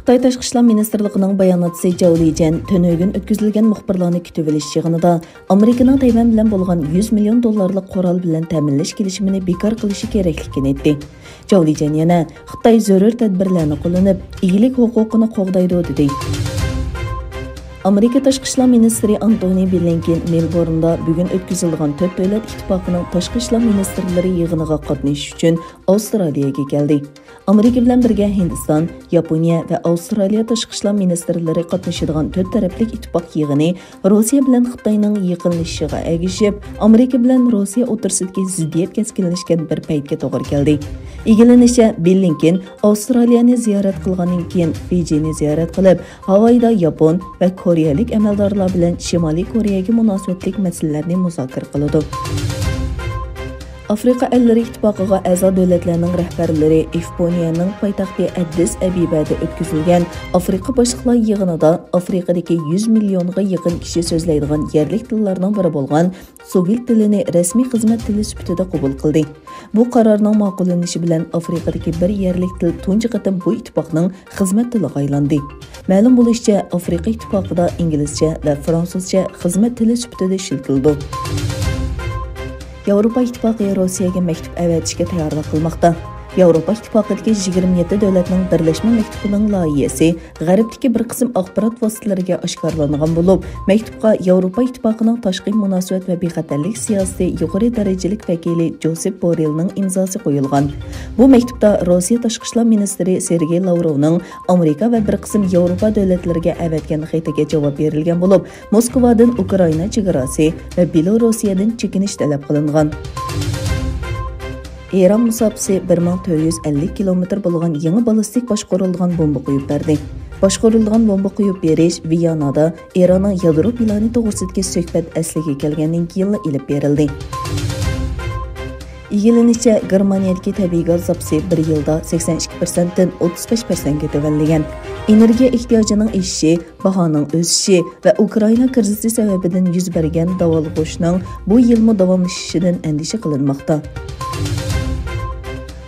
Xitay Tashqi ishlar ministrligining bayonotchisi Zhao Lijian tönögün ötküzülgen muxbirlarni kütüp elish yig'inida Amerikaning Tayvan bilan bo'lgan 100 million dollarlik qoral bilan ta'minlash kelishimini bekor qilishi kerakligini aytdi. Zhao Lijian yana Xitoy zarur tadbirlarni qo'llanib, egilik huquqini qo'g'daydi dedi. Amerika Tashqi ishlar ministri Antony Blinken Melbourne'da bugun o'tkazilgan 4 davlat ittifoqining tashqi ishlar ministrlari yig'iniga qatnashish uchun Avstraliyaga keldi. Amerika bilan birga Hindiston, Yaponiya va Avstraliya tashqi ishlar ministrlari qatnashadigan 4 taraflik ittifoq yig'ini Rossiya bilan Xitoyning yaqinlashishiga ergishib, Amerika bilan Rossiya o'rtasidagi ziddiyat keskinlashgan bir paytga to'g'ri keldi. Egilanishicha, Blinken Avstraliyani ziyorat qilgandan keyin Fijini ziyorat qilib, Havayda Yapon va Koreyalik amaldorlar bilan Shimoliy Koreyaga munosabatlik masalalarni muzokara qiladi. Afrika ellari ittifoqiga a'zo davlatlarning rahbarlari Yaponiyaning poytaxti Addis Abebada o'tkazilgan Afrika boshliqlar yig'inida Afrikadagi 100 millionga yaqin kishi so'zlaydigan yerlik tillarning biri bo'lgan Sugil tilini rasmiy xizmat tili sifatida qabul qildi. Bu qarorning ma'qullanishi bilan Afrikadagi bir yerlik til tunji qatim bu ittifoqning xizmat tiliga aylandi. Ma'lum bo'lishicha, Afrika ittifoqida inglizcha va fransuzcha xizmat tili sifatida ishlatildi. Yevropa İttifaqı Rossiyaga maktub avatishga tayyorlik qilmoqda. Yevropa İttifaqidagi 27 davlatning birlashma maktubining loyihasi G'arbdagi bir qism axborot vositalariga oshkorlangan bo'lib, maktubga Yevropa İttifoqining tashqi munosabat va bexatarlik siyosati yuqori darajalik vakili Josep Borrellning imzosi qo'yilgan. Bu maktubda Rossiya tashqi ishlar ministri Sergey Lavrovning Amerika va bir qism Yevropa davlatlariga avatgan xatiga javob berilgan bo'lib, Moskvadan Ukraina chegarasi va Belorussiyadan chekinish talab qilingan. Eron musofisi 1450 kilometr bo'lgan yangi ballistik boshqarilgan bomba qo'yib berdi. Boshqarilgan bomba qo'yib berish Viyanada Eronning yadro plani to'g'risidagi suhbat asliga kelgandan keyin ilib berildi. Egilanishicha, Germaniyadagi tabiiy gaz zapasi bir yilda 82% dan 35% ga tuvanlagan. Energiya ehtiyojining eshishi, bahoning o'sishi va Ukraina krizi sababidan yuz bergan davolg'ushning bu yilmi davomlashishidan andisha qilinmoqda.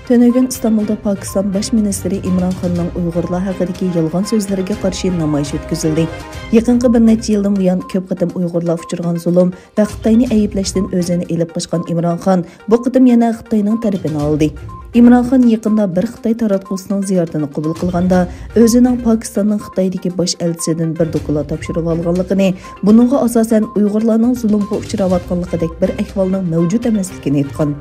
Tönögün İstanbul'da Pakistan Baş Ministri İmran Xonning Uyg'urlar haqidagi yolg'on so'zlariga qarshi namoyish o'tkazildi. Yaqinqi bir necha yildan buyon ko'p qatim Uyg'urlar uchirgan zulm va Xitoyni ayblashdan o'zini elib qochgan İmran Xon bu qatim yana Xitoyning tarafini oldi. İmran Xon yaqinda bir Xitoy taratqusining ziyoratini qabul qilganda o'zining Pokistonning Xitoydagi bosh elchisidan bir doklad topshirib olganligini, buningga asosan Uyg'urlarning zulmga uchrayotganligidek bir ahvolning mavjud emasligini aytgan.